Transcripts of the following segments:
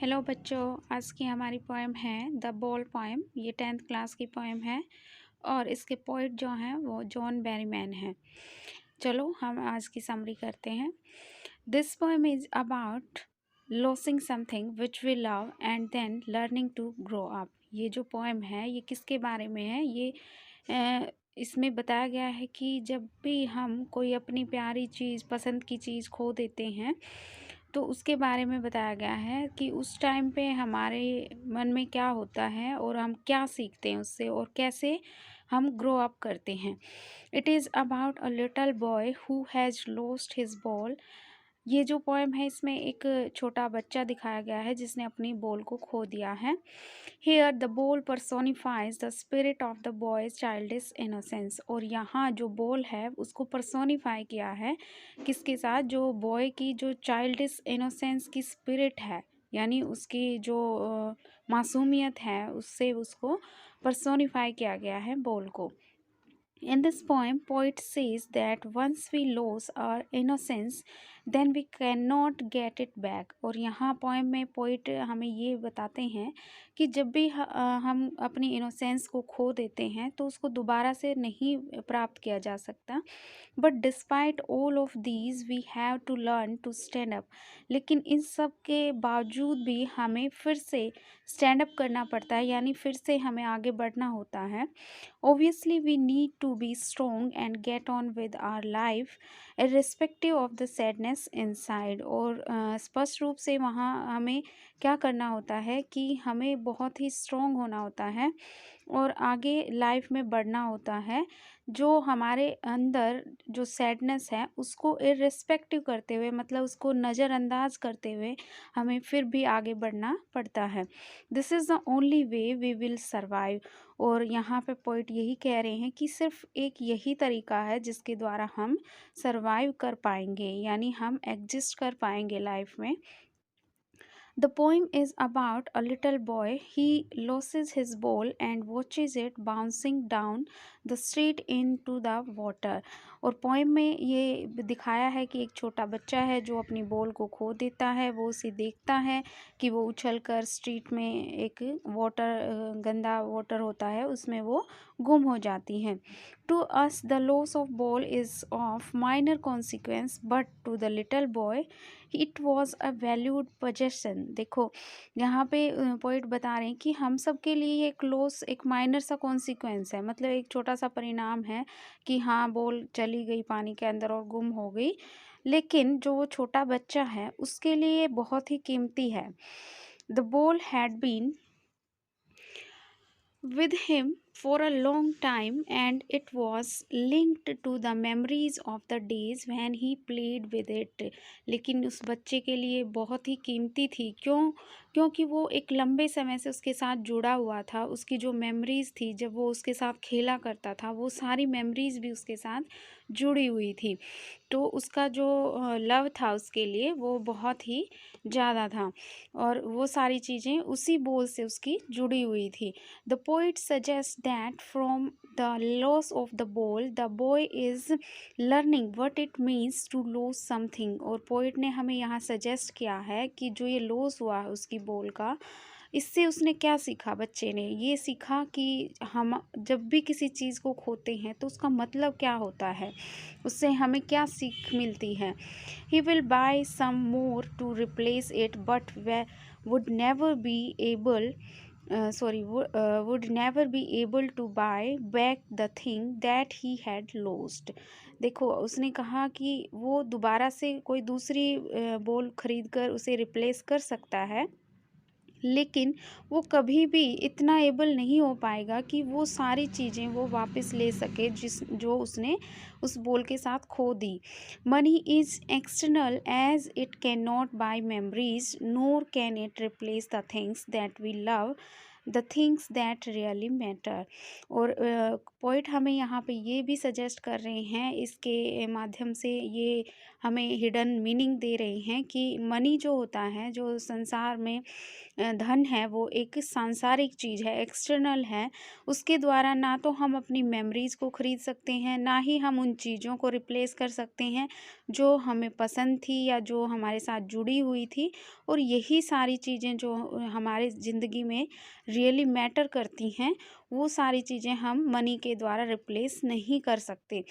Hello बच्चों, आज की हमारी पोएम है द बॉल पोएम। ये 10th क्लास की पोएम है और इसके पोइट जो हैं वो जॉन बेरीमैन हैं। चलो हम आज की समरी करते हैं। This poem is about losing something which we love and then learning to grow up. ये जो पोएम है ये किसके बारे में है? इसमें बताया गया है कि जब भी हम कोई अपनी प्यारी चीज़, पसंद की चीज़ खो देते हैं तो उसके बारे में बताया गया है कि उस टाइम पे हमारे मन में क्या होता है और हम क्या सीखते हैं उससे और कैसे हम ग्रो अप करते हैं। It is about a little boy who has lost his ball. ये जो पोएम है इसमें एक छोटा बच्चा दिखाया गया है जिसने अपनी बॉल को खो दिया है। Here the ball personifies the spirit of the boy's childish innocence। और यहाँ जो बॉल है उसको पर्सोनीफाई किया है किसके साथ? जो बॉय की जो चाइल्डिश इनोसेंस की स्पिरिट है, यानी उसकी जो मासूमियत है, उससे उसको पर्सोनीफाई किया गया है बॉल को। In this poem, poet says that once we lose our innocence, then we cannot get it back। और यहाँ पोएम में पोइट हमें ये बताते हैं कि जब भी हम अपनी इनोसेंस को खो देते हैं तो उसको दोबारा से नहीं प्राप्त किया जा सकता। But despite all of these we have to learn to stand up. लेकिन इन सब के बावजूद भी हमें फिर से स्टैंड अप करना पड़ता है, यानी फिर से हमें आगे बढ़ना होता है। Obviously, we need to be strong and get on with our life, irrespective of the sadness inside। और स्पष्ट रूप से वहाँ हमें क्या करना होता है कि हमें बहुत ही स्ट्रॉन्ग होना होता है और आगे लाइफ में बढ़ना होता है। जो हमारे अंदर जो सैडनेस है उसको इर्रेस्पेक्टिव करते हुए, मतलब उसको नज़रअंदाज करते हुए हमें फिर भी आगे बढ़ना पड़ता है। This is the only way we will survive. और यहाँ पे पोइट यही कह रहे हैं कि सिर्फ एक यही तरीका है जिसके द्वारा हम सर्वाइव कर पाएंगे, यानी हम एग्जिस्ट कर पाएंगे लाइफ में। The poem is about a little boy. He loses his ball and watches it bouncing down the street into the water। और पोएम में ये दिखाया है कि एक छोटा बच्चा है जो अपनी बॉल को खो देता है। वो उसे देखता है कि वो उछलकर स्ट्रीट में एक गंदा वाटर होता है उसमें वो गुम हो जाती है। To us the loss of ball is of minor consequence but to the little boy it was a valued possession. देखो यहाँ पे पोइट बता रहे हैं कि हम सब के लिए ये एक लॉस एक माइनर सा कॉन्सिक्वेंस है, मतलब एक छोटा सा परिणाम है कि हाँ बॉल चली गई पानी के अंदर और गुम हो गई, लेकिन जो वो छोटा बच्चा है उसके लिए ये बहुत ही कीमती है। The ball had been with him for a long time and it was linked to the memories of the days when he played with it। लेकिन उस बच्चे के लिए बहुत ही कीमती थी। क्योंकि वो एक लंबे समय से उसके साथ जुड़ा हुआ था। उसकी जो मेमोरीज़ थी जब वो उसके साथ खेला करता था, वो सारी मेमोरीज़ भी उसके साथ जुड़ी हुई थी। तो उसका जो लव था उसके लिए वो बहुत ही ज़्यादा था और वो सारी चीज़ें उसी बॉल से उसकी जुड़ी हुई थी। The poet suggests that from the loss of the ball, the boy is learning what it means to lose something। और poet ने हमें यहाँ सजेस्ट किया है कि जो ये लॉस हुआ है उसकी बॉल का, इससे उसने क्या सीखा? बच्चे ने ये सीखा कि हम जब भी किसी चीज़ को खोते हैं तो उसका मतलब क्या होता है, उससे हमें क्या सीख मिलती है। He will buy some more to replace it but would never be able would never be able to buy back the thing that he had lost। देखो उसने कहा कि वो दोबारा से कोई दूसरी बॉल खरीद कर उसे रिप्लेस कर सकता है, लेकिन वो कभी भी इतना एबल नहीं हो पाएगा कि वो सारी चीज़ें वो वापस ले सके जो उसने उस बॉल के साथ खो दी। Money is external as it can not buy memories nor can it replace the things that we love the things that really matter. और पोइट हमें यहाँ पे ये भी सजेस्ट कर रहे हैं, इसके माध्यम से ये हमें हिडन मीनिंग दे रहे हैं कि मनी जो होता है, जो संसार में धन है, वो एक सांसारिक चीज़ है, एक्सटर्नल है। उसके द्वारा ना तो हम अपनी मेमोरीज़ को खरीद सकते हैं, ना ही हम उन चीज़ों को रिप्लेस कर सकते हैं जो हमें पसंद थी या जो हमारे साथ जुड़ी हुई थी। और यही सारी चीज़ें जो हमारे ज़िंदगी में रियली मैटर करती हैं, वो सारी चीज़ें हम मनी के द्वारा रिप्लेस नहीं कर सकते।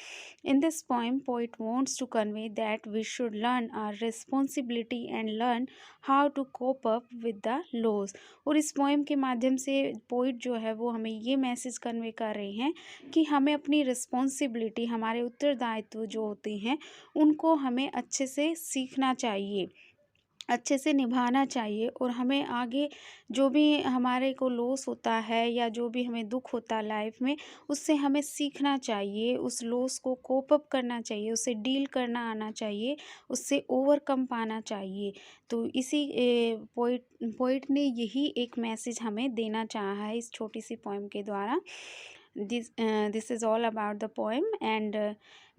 In this poem, poet wants to convey that we should learn our responsibility and learn how to cope up with the loss। और इस पोएम के माध्यम से पोइट जो है वो हमें ये मैसेज कन्वे कर रहे हैं कि हमें अपनी रिस्पॉन्सिबिलिटी, हमारे उत्तरदायित्व जो होते हैं, उनको हमें अच्छे से सीखना चाहिए, अच्छे से निभाना चाहिए। और हमें आगे जो भी हमारे को लॉस होता है या जो भी हमें दुख होता है लाइफ में, उससे हमें सीखना चाहिए, उस लॉस को कोप अप करना चाहिए, उससे डील करना आना चाहिए, उससे ओवरकम पाना चाहिए। तो इसी पोइट ने यही एक मैसेज हमें देना चाहा है इस छोटी सी पोएम के द्वारा। This is all about the poem, and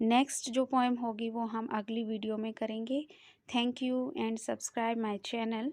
next जो पोएम होगी वो हम अगली वीडियो में करेंगे। Thank you and subscribe my channel.